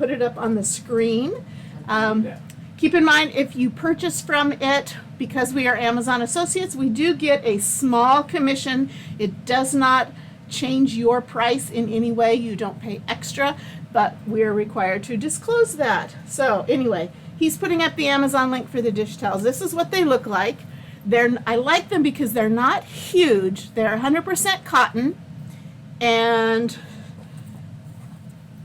put it up on the screen. Keep in mind, if you purchase from it, because we are Amazon associates, we do get a small commission. It does not change your price in any way. You don't pay extra, but we're required to disclose that. So anyway, he's putting up the Amazon link for the dish towels. This is what they look like. I like them because they're not huge. They're 100% cotton, and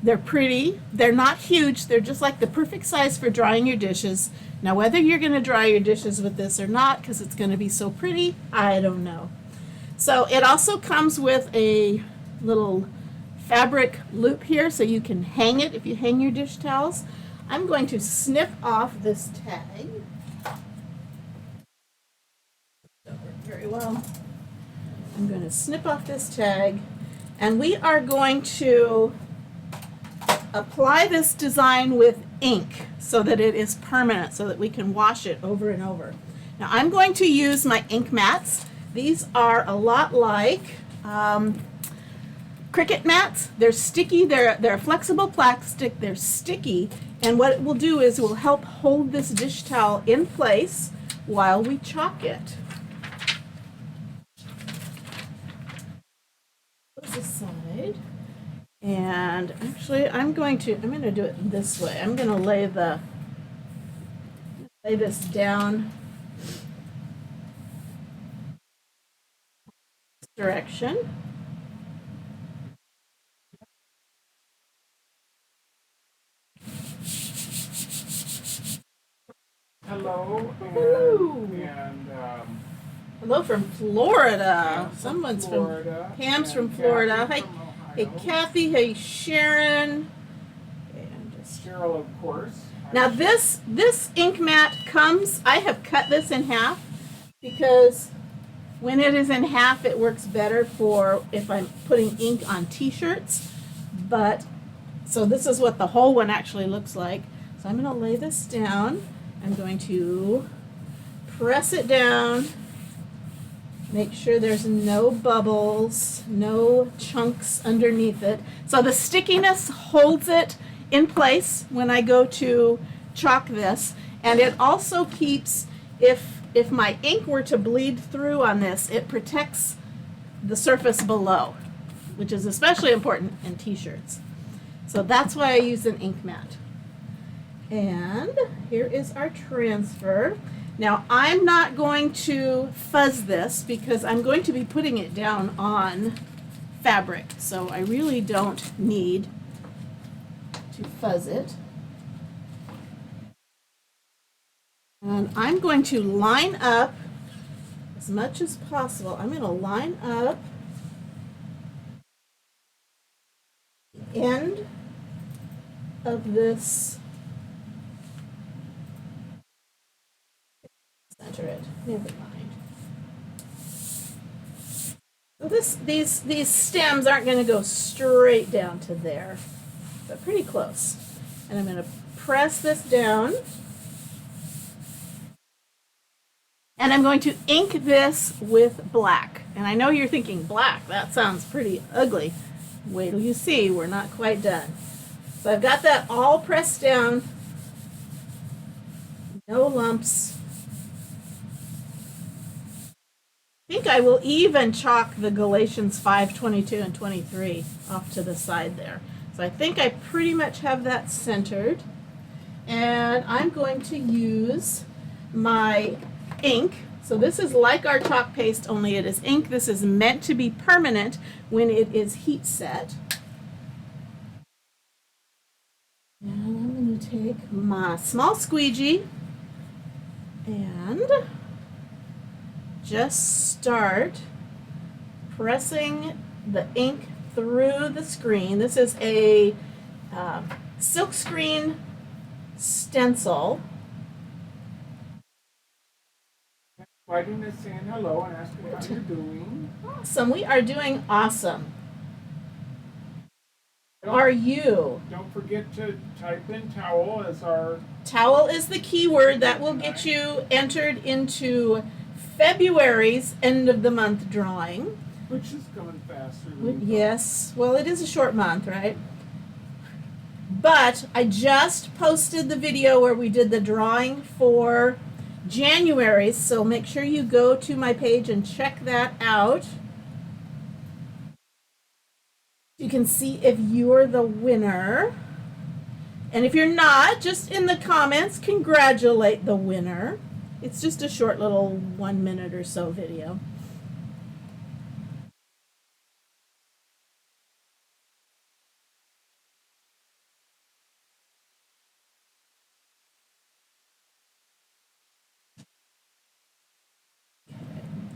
they're pretty. They're not huge. They're just like the perfect size for drying your dishes. Now, whether you're going to dry your dishes with this or not, because it's going to be so pretty, I don't know. So it also comes with a little fabric loop here so you can hang it if you hang your dish towels. I'm going to snip off this tag. Don't work very well. I'm going to snip off this tag, and we are going to apply this design with ink so that it is permanent, so that we can wash it over and over. Now I'm going to use my ink mats. These are a lot like Cricut mats. They're sticky, they're flexible plastic, they're sticky, and what it will do is it will help hold this dish towel in place while we chalk it. Put this aside. And actually, I'm going to do it this way. I'm going to lay this down this direction. Hello. Hello. Hello from Florida. Someone's from Florida. Pam's from Florida. Hi. Hey, Kathy. Hey, Sharon. And Cheryl, of course. Now this ink mat comes, I have cut this in half because when it is in half it works better for if I'm putting ink on t-shirts. But, so this is what the whole one actually looks like. So I'm going to lay this down. I'm going to press it down. Make sure there's no bubbles, no chunks underneath it. So the stickiness holds it in place when I go to chalk this. And it also keeps, if my ink were to bleed through on this, it protects the surface below, which is especially important in t-shirts. So that's why I use an ink mat. And here is our transfer. Now, I'm not going to fuzz this because I'm going to be putting it down on fabric, so I really don't need to fuzz it. And I'm going to line up as much as possible. I'm going to line up the end of this. Center it. Never mind. So these stems aren't going to go straight down to there, but pretty close. And I'm going to press this down. And I'm going to ink this with black. And I know you're thinking, black, that sounds pretty ugly. Wait till you see, we're not quite done. So I've got that all pressed down. No lumps. I think I will even chalk the Galatians 5:22 and 23 off to the side there. So I think I pretty much have that centered. And I'm going to use my ink. So this is like our chalk paste, only it is ink. This is meant to be permanent when it is heat set. And I'm going to take my small squeegee and just start pressing the ink through the screen. This is a silk screen stencil. Writing is saying hello and asking how you're doing. Awesome. We are doing awesome. Are you? Don't forget to type in towel as our... Towel is the keyword that will get you entered into February's end of the month drawing. Which is coming faster. Yes. Well, it is a short month, right? But I just posted the video where we did the drawing for January, so make sure you go to my page and check that out. You can see if you're the winner. And if you're not, just in the comments, congratulate the winner. It's just a short little 1 minute or so video.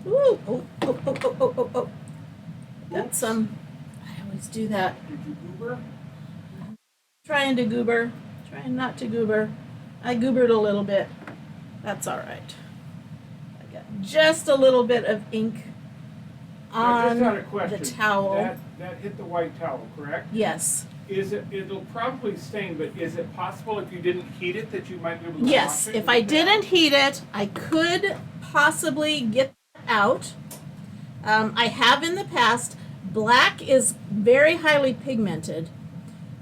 Ooh, oh, oh, oh, oh, oh, oh, oh. Got some, I always do that. Did you goober? Trying to goober, trying not to goober. I goobered a little bit. That's all right. I got just a little bit of ink I on just had a question. the towel. That hit the white towel, correct? Yes. It'll probably stain, but is it possible if you didn't heat it that you might be able to Yes, wash it? if I didn't heat it, I could possibly get out. I have in the past. Black is very highly pigmented,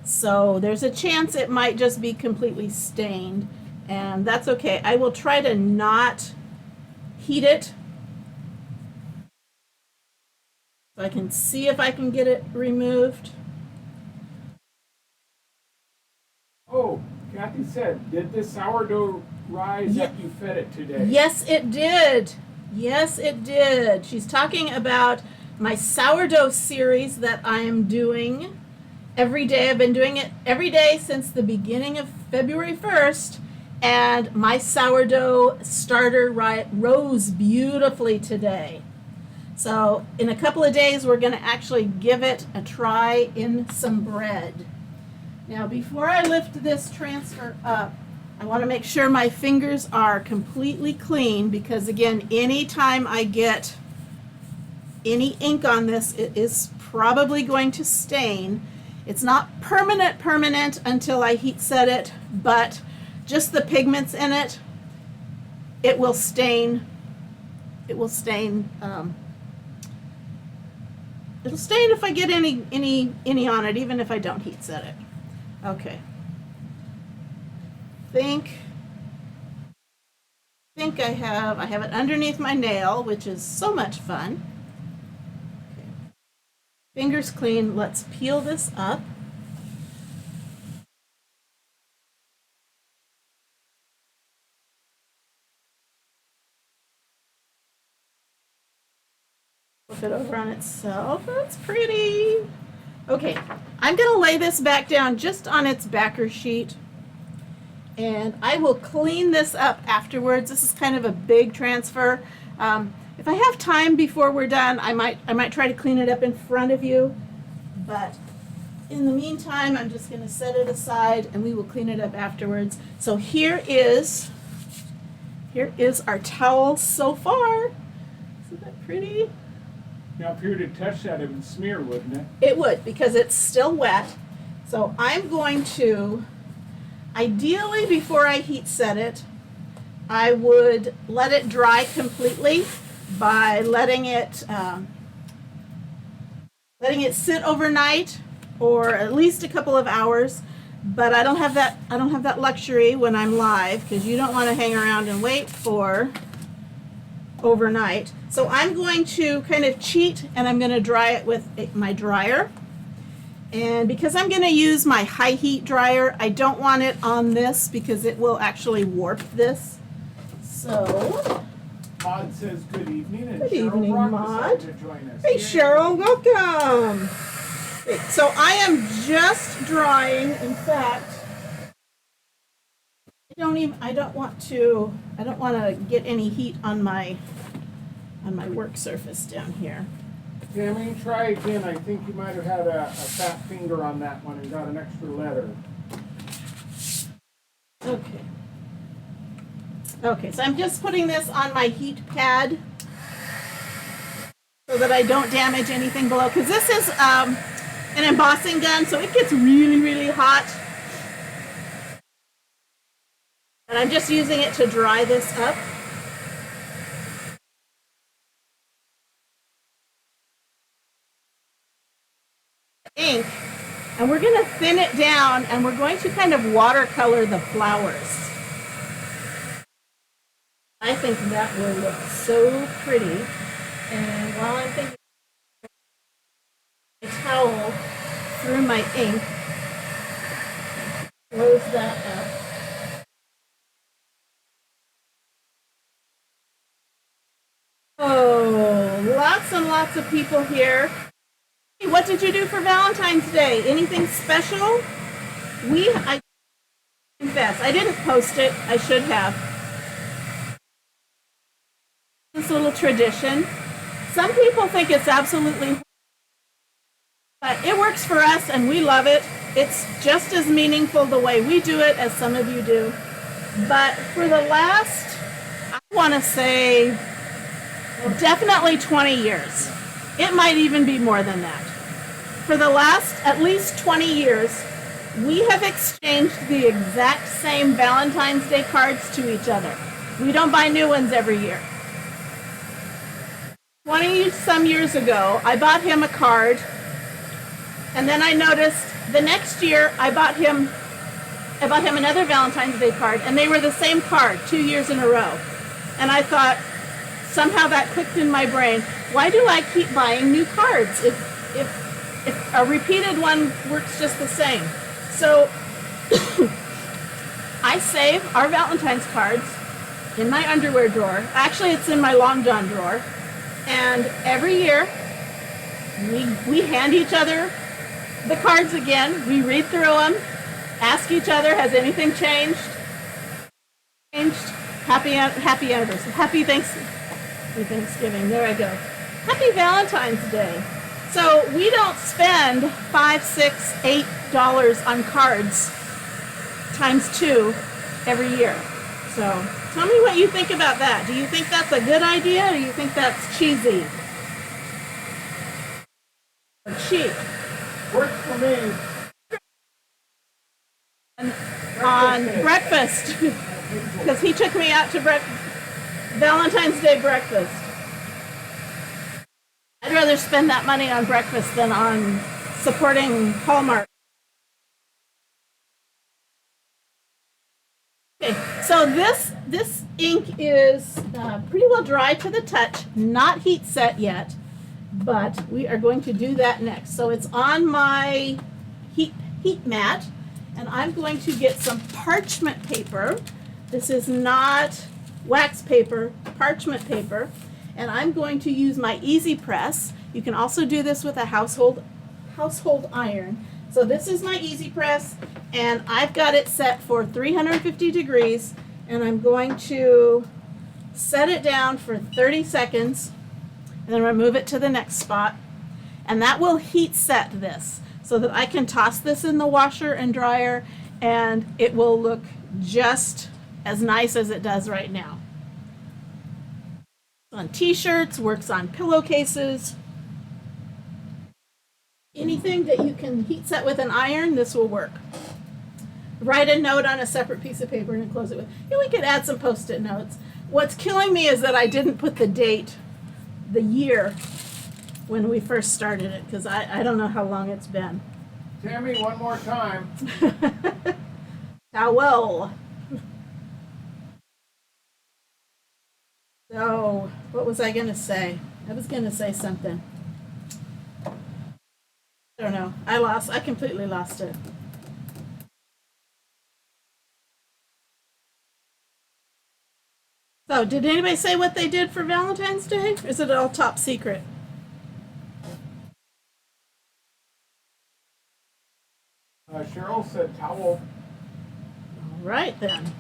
so there's a chance it might just be completely stained, and that's okay. I will try to not heat it so I can see if I can get it removed. Oh, Kathy said, did the sourdough rise after you fed it today? Yes, it did. Yes, it did. She's talking about my sourdough series that I am doing every day. I've been doing it every day since the beginning of February 1st, and my sourdough starter rose beautifully today. So in a couple of days, we're going to actually give it a try in some bread. Now, before I lift this transfer up, I want to make sure my fingers are completely clean because, again, anytime I get any ink on this, it is probably going to stain. It's not permanent until I heat set it, but just the pigments in it, it will stain. It will stain. It'll stain if I get any on it, even if I don't heat set it. Okay. think I have it underneath my nail, which is so much fun. Okay. Fingers clean. Let's peel this up. Flip it over on itself. That's pretty. Okay, I'm going to lay this back down just on its backer sheet, and I will clean this up afterwards. This is kind of a big transfer. If I have time before we're done, I might try to clean it up in front of you, but in the meantime, I'm just going to set it aside, and we will clean it up afterwards. So here is our towel so far. Isn't that pretty? Now, if you were to touch that, it would smear, wouldn't it? It would, because it's still wet. So I'm going to, ideally before I heat set it, I would let it dry completely by letting it sit overnight or at least a couple of hours. But I don't have that luxury when I'm live, because you don't want to hang around and wait for overnight. So I'm going to kind of cheat, and I'm going to dry it with my dryer. And because I'm going to use my high heat dryer, I don't want it on this because it will actually warp this. So, Maud says good evening, and good Cheryl evening, Brock Maud. decided to join us. Hey, Yay. Cheryl, welcome. Okay, so I am just drying. In fact, I don't want to get any heat on my work surface down here. Tammy, try again. I think you might have had a fat finger on that one and got an extra letter. Okay. Okay, so I'm just putting this on my heat pad so that I don't damage anything below, because this is an embossing gun, so it gets really, really hot. And I'm just using it to dry this up. Ink, and we're going to thin it down down and we're going to kind of watercolor the flowers. I think that will look so pretty. And while I'm thinking, a towel through my ink, close that up. Oh, lots and lots of people here. Hey, what did you do for Valentine's Day? Anything special? I confess, I didn't post it. I should have. This little tradition. Some people think it's absolutely, but it works for us and we love it. It's just as meaningful the way we do it as some of you do. But for the last, I want to say, definitely 20 years. It might even be more than that. For the last at least 20 years, we have exchanged the exact same Valentine's Day cards to each other. We don't buy new ones every year. 20 some years ago, I bought him a card, and then I noticed the next year I bought him another Valentine's Day card, and they were the same card 2 years in a row. And I thought, somehow that clicked in my brain, why do I keep buying new cards if a repeated one works just the same? So I save our Valentine's cards in my underwear drawer. Actually, it's in my long john drawer. And every year, we hand each other the cards again. We read through them, ask each other, has anything changed? Happy anniversary. Happy Thanksgiving. There I go. Happy Valentine's Day. So we don't spend $5, $6, $8 on cards times 2 every year. So tell me what you think about that. Do you think that's a good idea, or do you think that's cheesy? Or cheap? Works for me. And on breakfast, because he took me out to Valentine's Day breakfast. I'd rather spend that money on breakfast than on supporting Hallmark. Okay, so this ink is pretty well dry to the touch, not heat set yet, but we are going to do that next. So it's on my heat mat, and I'm going to get some parchment paper. This is not wax paper, parchment paper, and I'm going to use my Easy Press. You can also do this with a household iron. So this is my Easy Press, and I've got it set for 350 degrees, and I'm going to set it down for 30 seconds, and then remove it to the next spot. And that will heat set this so that I can toss this in the washer and dryer, and it will look just as nice as it does right now. On t-shirts, works on pillowcases. Anything that you can heat set with an iron, this will work. Write a note on a separate piece of paper and close it with. We could add some post-it notes. What's killing me is that I didn't put the date, the year, when we first started it, because I don't know how long it's been. Tammy, one more time. Towel. So, what was I going to say? I was going to say something. I don't know. I completely lost it. So, did anybody say what they did for Valentine's Day? Or is it all top secret? Cheryl said towel. All right, then.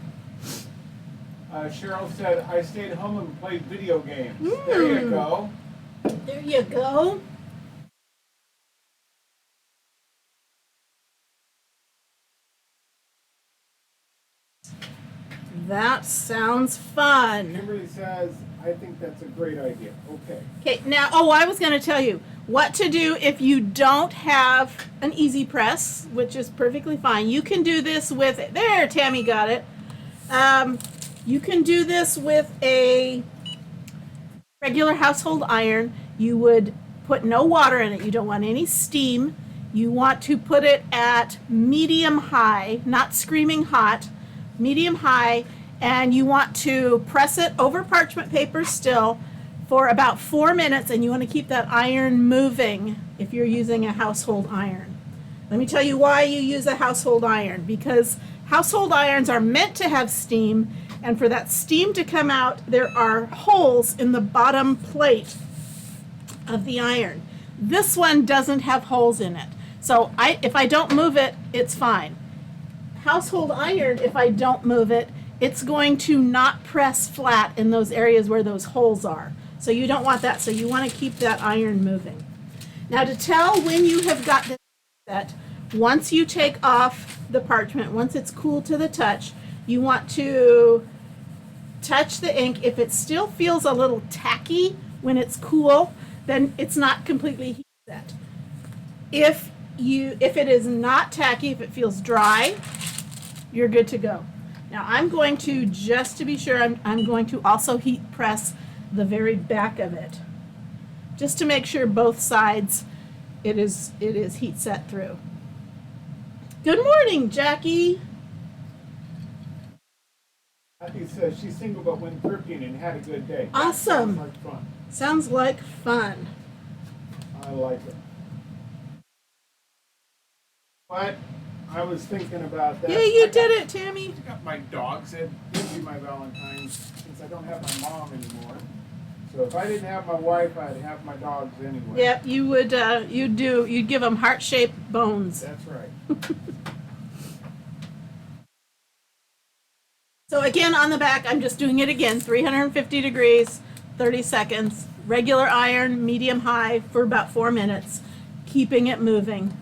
Cheryl said, I stayed home and played video games. There you go. There you go. That sounds fun. Kimberly says, I think that's a great idea. Okay. Okay, now, I was going to tell you what to do if you don't have an Easy Press, which is perfectly fine. You can do this with, there, Tammy got it. You can do this with a regular household iron. You would put no water in it. You don't want any steam. You want to put it at medium high, not screaming hot, medium high, and you want to press it over parchment paper still for about 4 minutes, and you want to keep that iron moving if you're using a household iron. Let me tell you why you use a household iron, because household irons are meant to have steam, and for that steam to come out, there are holes in the bottom plate of the iron. This one doesn't have holes in it. So if I don't move it, it's fine. Household iron, if I don't move it, it's going to not press flat in those areas where those holes are. So you don't want that. So you want to keep that iron moving. Now, to tell when you have got this set, once you take off the parchment, once it's cool to the touch, you want to touch the ink. If it still feels a little tacky when it's cool, then it's not completely heat set. If it is not tacky, if it feels dry, you're good to go. Now I'm going to, just to be sure, I'm going to also heat press the very back of it, just to make sure both sides it is heat set through. Good morning, Jackie. Kathy says she's single but went thrifting and had a good day. Awesome. Sounds like fun. Sounds like fun. I like it. But I was thinking about that. Yeah, you did it, Tammy. I got my dog said it'd be my Valentine's since I don't have my mom anymore. So if I didn't have my wife, I'd have my dogs anyway. Yep, you would. You'd give them heart-shaped bones. That's right. So again, on the back, I'm just doing it again. 350 degrees, 30 seconds. Regular iron, medium high for about 4 minutes, keeping it moving.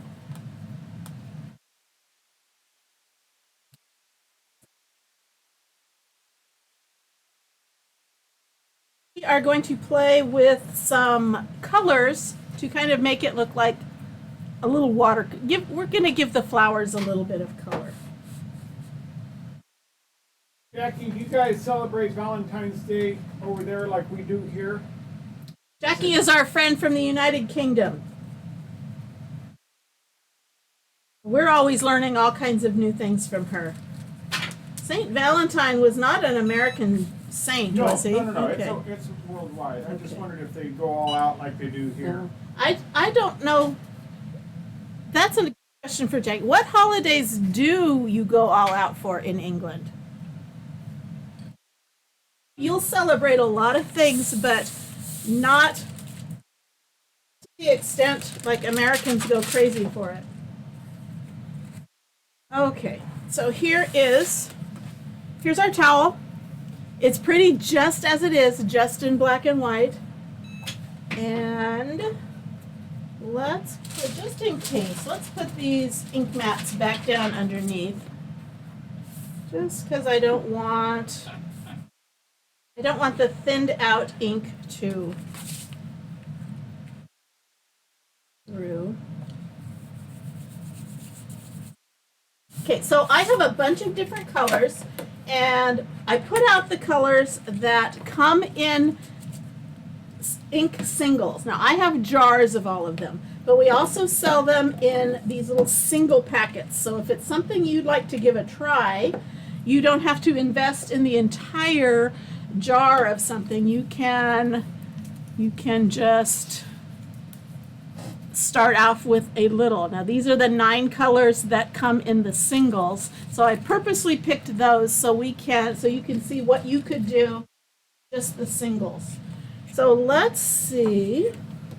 We are going to play with some colors to kind of make it look like a little water. We're going to give the flowers a little bit of color. Jackie, do you guys celebrate Valentine's Day over there like we do here? Jackie is our friend from the United Kingdom. We're always learning all kinds of new things from her. Saint Valentine was not an American saint, was he? No. Okay. It's worldwide. I just Okay. wondered if they go all out like they do here. I don't know. That's a question for Jackie. What holidays do you go all out for in England? You'll celebrate a lot of things, but not to the extent like Americans go crazy for it. Okay, so here's our towel. It's pretty just as it is, just in black and white. And just in case, let's put these ink mats back down underneath. Just because I don't want the thinned out ink to through. Okay, so I have a bunch of different colors, and I put out the colors that come in ink singles. Now I have jars of all of them, but we also sell them in these little single packets. So if it's something you'd like to give a try, you don't have to invest in the entire jar of something. You can just start off with a little. Now these are the 9 colors that come in the singles. So I purposely picked those so you can see what you could do, just the singles. So let's see.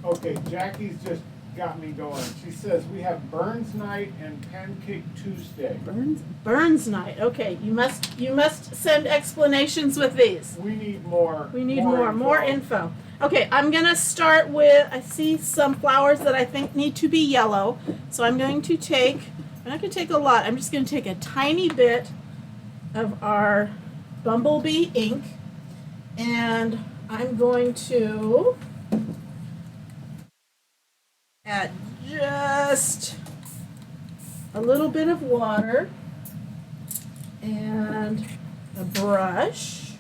Okay, Jackie's just got me going. She says we have Burns Night and Pancake Tuesday. Burns night. Okay, you must send explanations with these. We need more. We need more info. Okay, I'm gonna start with, I see some flowers that I think need to be yellow. So I'm not gonna take a lot. I'm just gonna take a tiny bit of our Bumblebee ink, and I'm going to add just a little bit of water and a brush.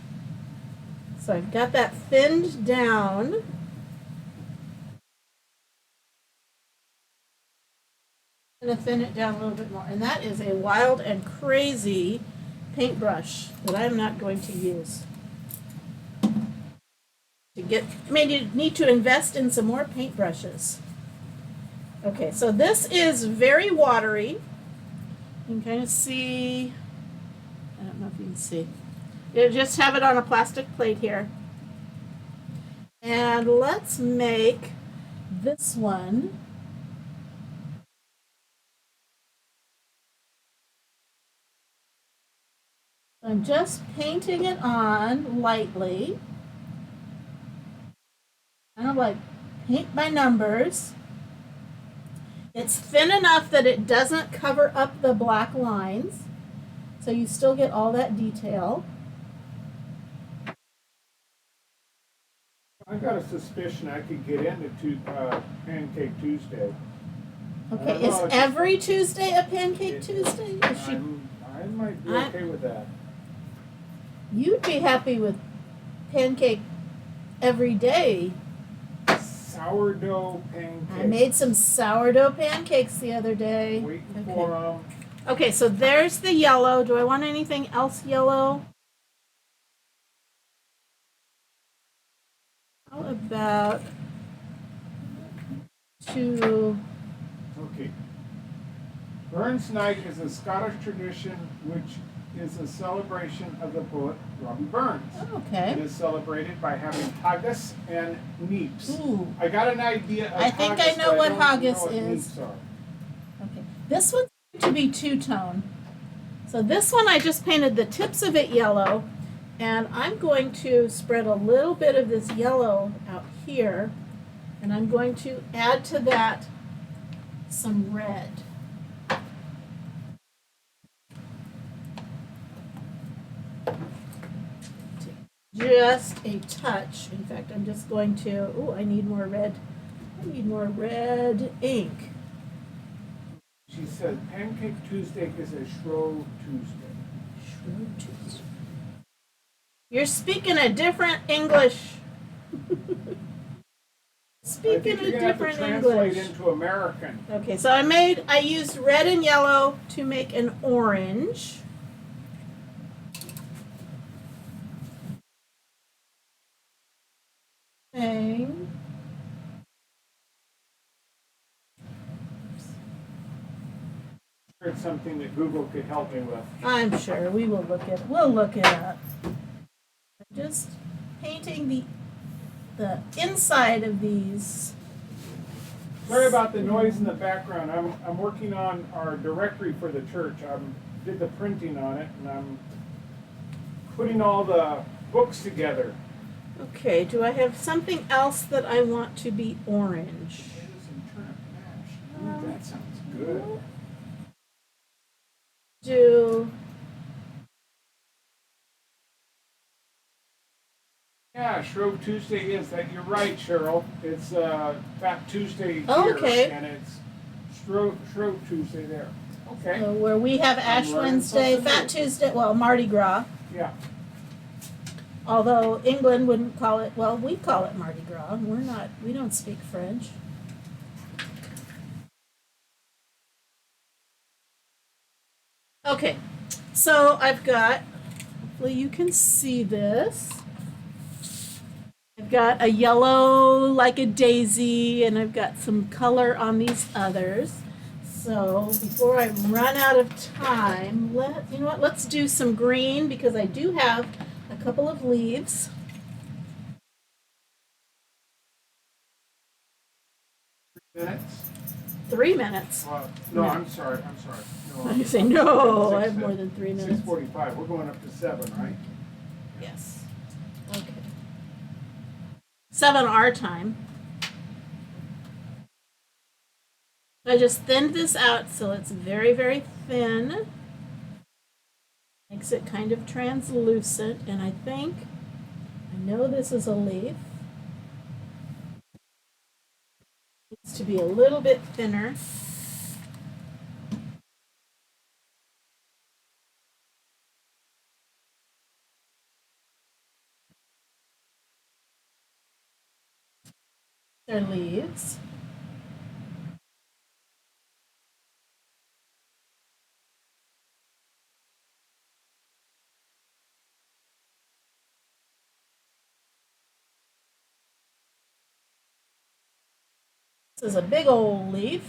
So I've got that thinned down. I'm gonna thin it down a little bit more. And that is a wild and crazy paintbrush that I'm not going to use. I may need to invest in some more paintbrushes. Okay, so this is very watery. You can kind of see, I don't know if you can see. You just have it on a plastic plate here. And let's make this one. I'm just painting it on lightly. Kind of like paint by numbers. It's thin enough that it doesn't cover up the black lines, so you still get all that detail. I got a suspicion I could get into Pancake Tuesday. Okay, is every Tuesday a Pancake Tuesday? I might be okay with that. You'd be happy with pancake every day. Sourdough pancakes. I made some sourdough pancakes the other day. Waiting for them. Okay, so there's the yellow. Do I want anything else yellow? How about to... Okay. Burns Night is a Scottish tradition which is a celebration of the poet Robbie Burns. Okay. It is celebrated by having haggis and neeps. Ooh. I got an idea of I think haggis, I know what haggis what is. neeps are. Okay. This one's going to be two-tone. So this one I just painted the tips of it yellow, and I'm going to spread a little bit of this yellow out here, and I'm going to add to that some red. Just a touch. In fact, I'm just going to, oh, I need more red. I need more red ink. She said Pancake Tuesday is a Shrove Tuesday. Shrove Tuesday. You're speaking a different English. Speaking a different English. English. Into American. Okay, so I used red and yellow to make an orange. Thing. It's something that Google could help me with. I'm sure we'll look it up. I'm just painting the inside of these. Sorry about the noise in the background. I'm working on our directory for the church. I did the printing on it, and I'm putting all the books together. Okay, do I have something else that I want to be orange? That sounds good. Yeah, Shrove Tuesday is that. You're right, Cheryl. It's Fat Tuesday here, okay. And it's Shrove Tuesday there. Okay. So where we have Ash Wednesday, Fat Tuesday, well, Mardi Gras. Yeah. Although England wouldn't call it, well, we call it Mardi Gras. We don't speak French. Okay, so I've got, hopefully you can see this. I've got a yellow like a daisy, and I've got some color on these others. So before I run out of time, you know what, let's do some green because I do have a couple of leaves. Minutes? 3 minutes. No, I'm sorry. No, You say no, I have more than 3 minutes. 6:45. We're going up to 7, right? Yes. Okay. 7 our time. I just thinned this out so it's very, very thin. Makes it kind of translucent, and I know this is a leaf. Needs to be a little bit thinner. They're leaves. This is a big old leaf.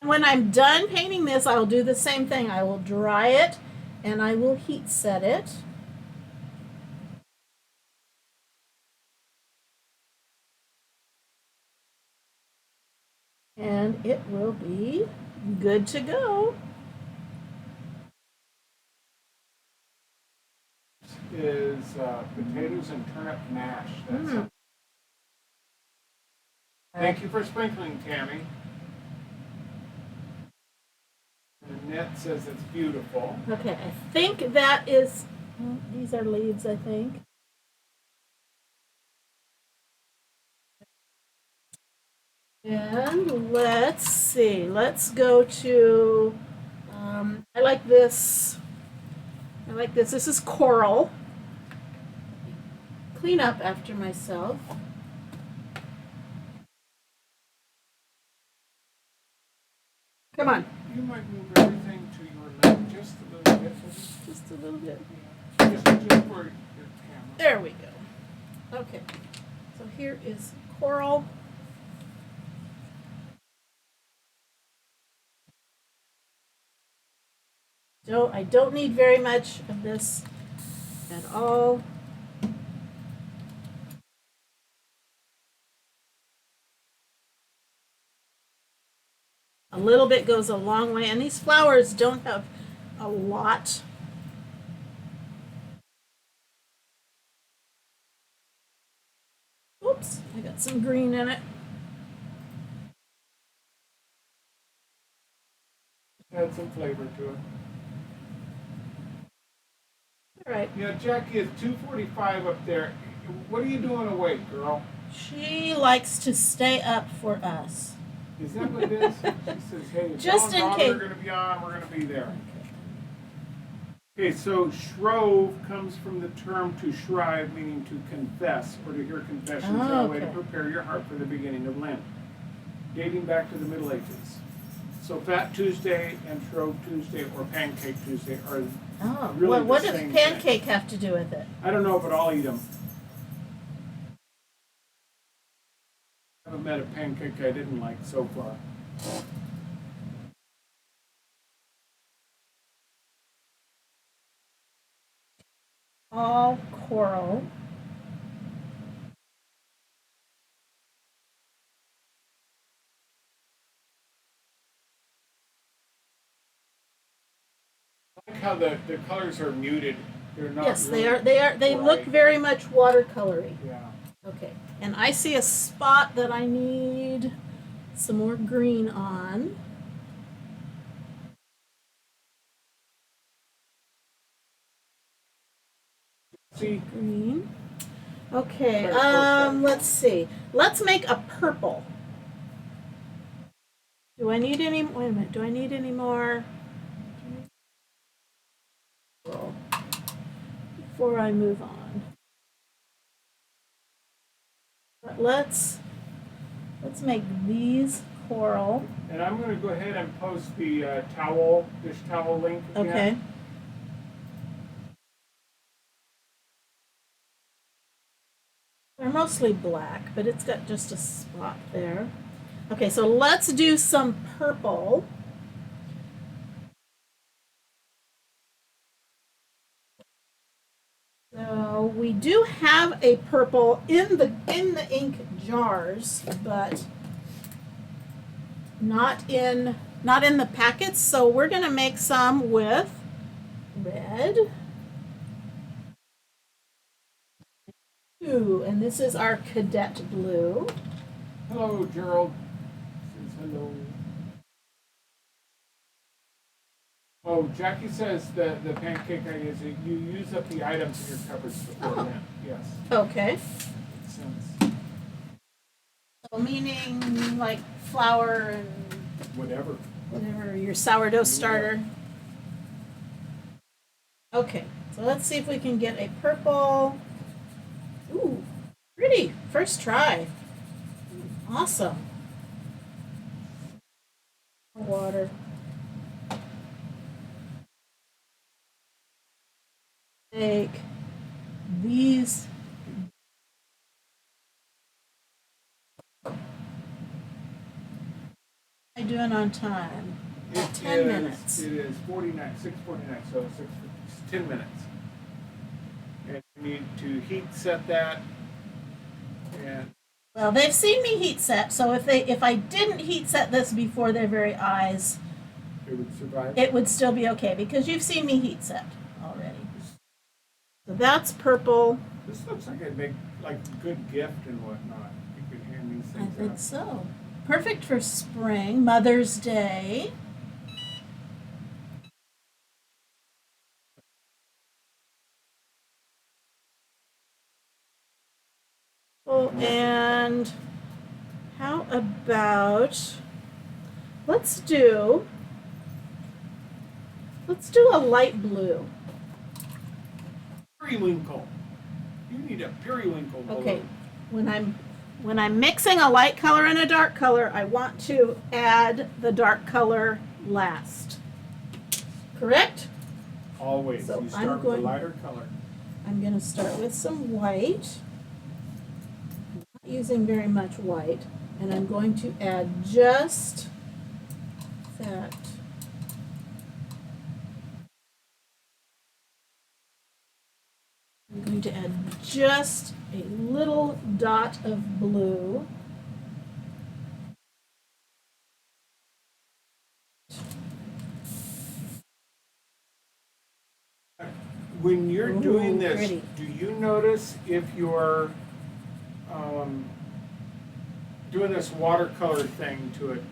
When I'm done painting this, I'll do the same thing. I will dry it and I will heat set it. And it will be good to go. Is potatoes and turnip mash. That's Thank you for sprinkling, Tammy. And Annette says it's beautiful. Okay, I think that is, these are leaves, I think. And let's see, let's go to, I like this. I like this. This is coral. Clean up after myself. Come on. You might move everything to your left just a little bit. Just a little bit. Just for your camera. There we go. Okay. So here is coral. I don't need very much of this at all. A little bit goes a long way, and these flowers don't have a lot. Oops, I got some green in it. Add some flavor to it. All right. Yeah, Jackie, it's 2:45 up there. What are you doing awake, girl? She likes to stay up for us. Is that what it is? She says, hey, if Just Mom and in Bob case. are going to be on, we're going to be there. Okay, so shrove comes from the term to shrive, meaning to confess or to hear confessions are a way to Okay. prepare your heart for the beginning of Lent, dating back to the Middle Ages. So Fat Tuesday and Shrove Tuesday or Pancake Tuesday are Oh, really well, what the does same pancake have to do with it? I don't know, but I'll eat them. I haven't met a pancake I didn't like so far. All coral. I like how the colors are muted. They're not Yes, really they are. They look bright. very much watercolory. Yeah. Okay, and I see a spot that I need some more green on. See, Green. Okay, Try to post that. let's see. Let's make a purple. Do I need any, wait a minute, do I need any more? Before I move on. But let's make these coral. and I'm going to go ahead and post the dish towel link again. Okay. They're mostly black, but it's got just a spot there. Okay, so let's do some purple. So we do have a purple in the ink jars, but not in the packets. So we're gonna make some with red. Ooh, and this is our cadet blue. Hello, Gerald. Says hello. Oh, Jackie says the pancake idea is that you use up the items in your cupboards before Oh. Lent. Yes. Okay. Makes sense. So meaning like flour and Whatever. whatever, your sourdough starter. Okay, so let's see if we can get a purple. Ooh, pretty. First try. Awesome. Water. Take these. Am I doing on time? 10 minutes. It is 49, 6:49, so 10 minutes. And you need to heat set that. And Well, they've seen me heat set, so if I didn't heat set this before their very eyes, it would survive. it would still be okay because you've seen me heat set already. So that's purple. This looks like it'd make like a good gift and whatnot. You could hand these I things think out. so. Perfect for spring, Mother's Day. Oh, and how about let's do a light blue. Periwinkle. You need a periwinkle blue. Okay, when I'm mixing a light color and a dark color, I want to add the dark color last. Correct? Always. So You I'm start with going- a lighter color. I'm going to start with some white. Not using very much white, and I'm going to add just that. I'm going to add just a little dot of blue. When you're Ooh, doing this, pretty. do you notice if you're doing this watercolor thing to it,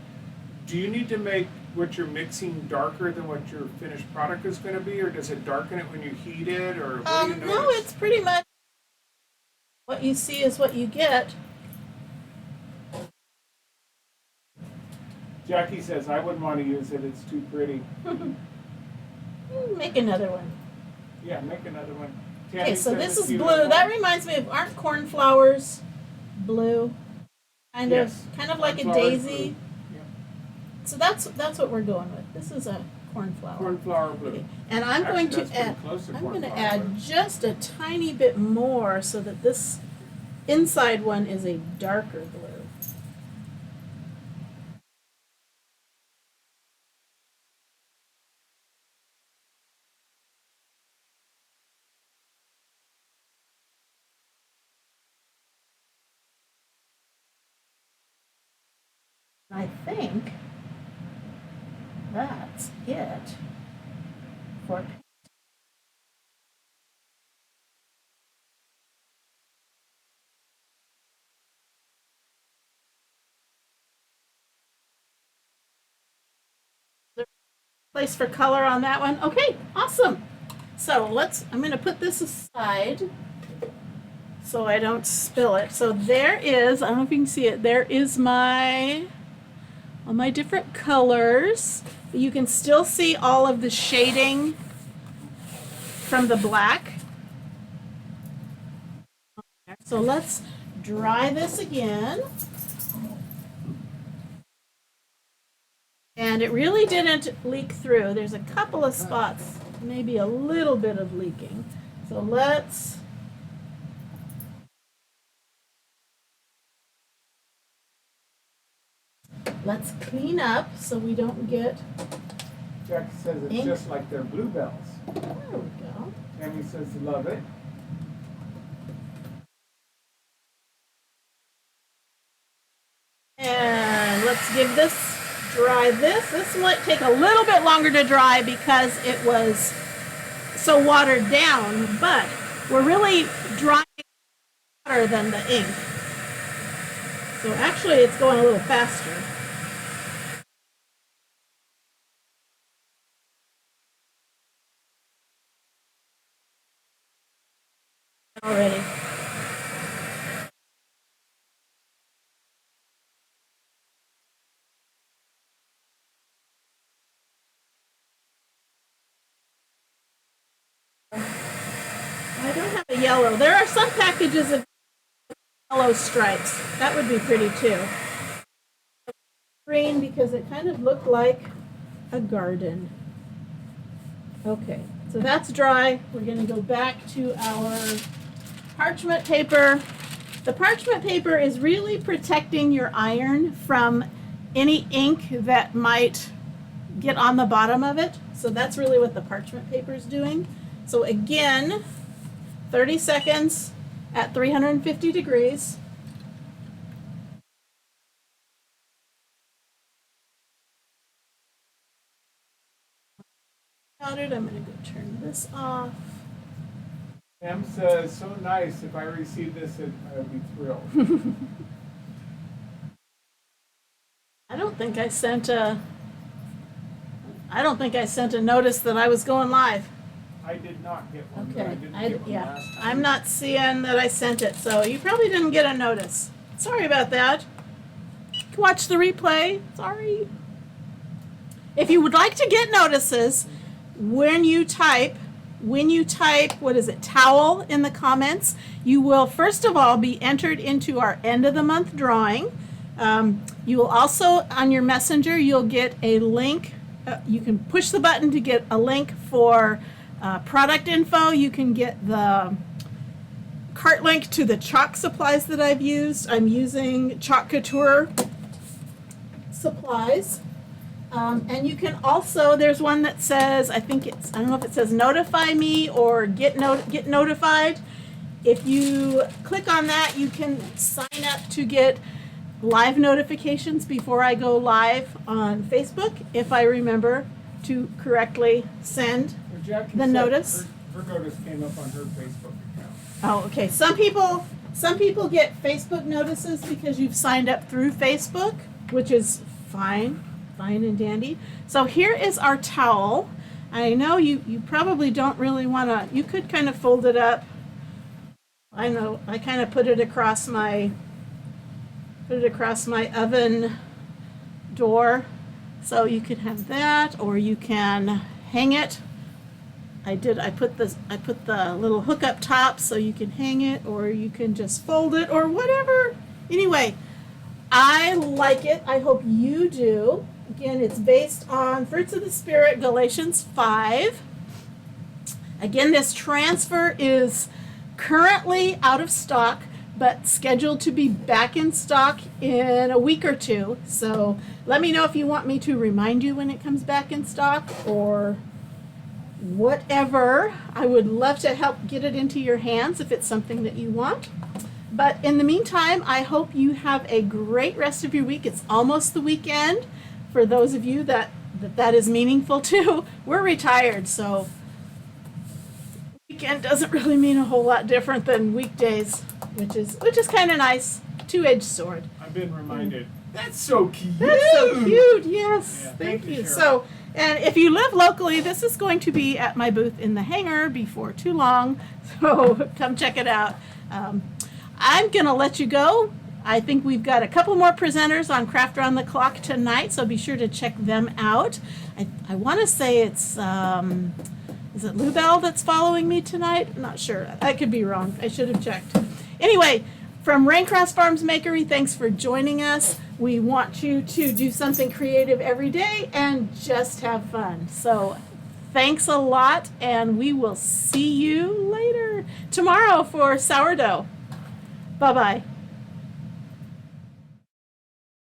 do you need to make what you're mixing darker than what your finished product is going to be, or does it darken it when you heat it, or what do you notice? No, it's pretty much what you see is what you get. Jackie says, I wouldn't want to use it, it's too pretty. Make another one. Yeah, make another one. Okay, Tammy so says this it's is beautiful. blue. That reminds me of, aren't cornflowers blue? Yes, Kind of like a cornflower's daisy. blue. Yeah. So that's what we're going with. This is a cornflower. Cornflower blue. Okay. And I'm Actually, going that's to pretty add close to I'm going to cornflower add blue. just a tiny bit more so that this inside one is a darker blue. I think that's it for place for color on that one. Okay, awesome. So I'm going to put this aside so I don't spill it. So there is, I don't know if you can see it, there is all my different colors. You can still see all of the shading from the black. So let's dry this again. And it really didn't leak through. There's a couple of spots, maybe a little bit of leaking. So let's clean up so we don't get, Jackie says it's Ink. just like their bluebells. there we go. Tammy says love it. And let's give this, dry this. This might take a little bit longer to dry because it was so watered down, but we're really drying hotter than the ink. So actually it's going a little faster. Already. I don't have a yellow. There are some packages of yellow stripes. That would be pretty too. Green because it kind of looked like a garden. Okay, so that's dry. We're going to go back to our parchment paper. The parchment paper is really protecting your iron from any ink that might get on the bottom of it. So that's really what the parchment paper is doing. So again, 30 seconds at 350 degrees. I'm going to go turn this off. Em says, so nice. If I receive this, I'd be thrilled. I don't think I sent a notice that I was going live. I did not get one. Okay. I didn't get one last time. I'm not seeing that I sent it, so you probably didn't get a notice. Sorry about that. Watch the replay. Sorry. If you would like to get notices when you type, what is it, towel in the comments, you will first of all be entered into our end of the month drawing. You will also, on your messenger, you'll get a link. You can push the button to get a link for product info. You can get the cart link to the chalk supplies that I've used. I'm using Chalk Couture supplies. And you can also, there's one that says, I don't know if it says notify me or get notified. If you click on that, you can sign up to get live notifications before I go live on Facebook, if I remember to correctly send Jackie the said notice. Her notice came up on her Facebook account. Oh, okay. Some people get Facebook notices because you've signed up through Facebook, which is fine and dandy. So here is our towel. I know you probably don't really want to, you could kind of fold it up. I know, I kind of put it across my oven door. So you could have that, or you can hang it. I put the little hook up top so you can hang it, or you can just fold it, or whatever. Anyway, I like it. I hope you do. Again, it's based on Fruits of the Spirit, Galatians 5. Again, this transfer is currently out of stock, but scheduled to be back in stock in a week or two. So let me know if you want me to remind you when it comes back in stock or whatever. I would love to help get it into your hands if it's something that you want. But in the meantime, I hope you have a great rest of your week. It's almost the weekend. For those of you that is meaningful to, we're retired, so weekend doesn't really mean a whole lot different than weekdays, which is kind of nice. Two-edged sword. I've been reminded. That's so cute. That's so cute. Yes, Yeah, thank you. Cheryl. So, and if you live locally, this is going to be at my booth in the hangar before too long. So come check it out. I'm gonna let you go. I think we've got a couple more presenters on Craft Around the Clock tonight, so be sure to check them out. I want to say it's, is it Lou Bell that's following me tonight? I'm not sure. I could be wrong. I should have checked. Anyway, from Raincross Farms Makery, thanks for joining us. We want you to do something creative every day and just have fun. So thanks a lot, and we will see you later tomorrow for sourdough. Bye-bye.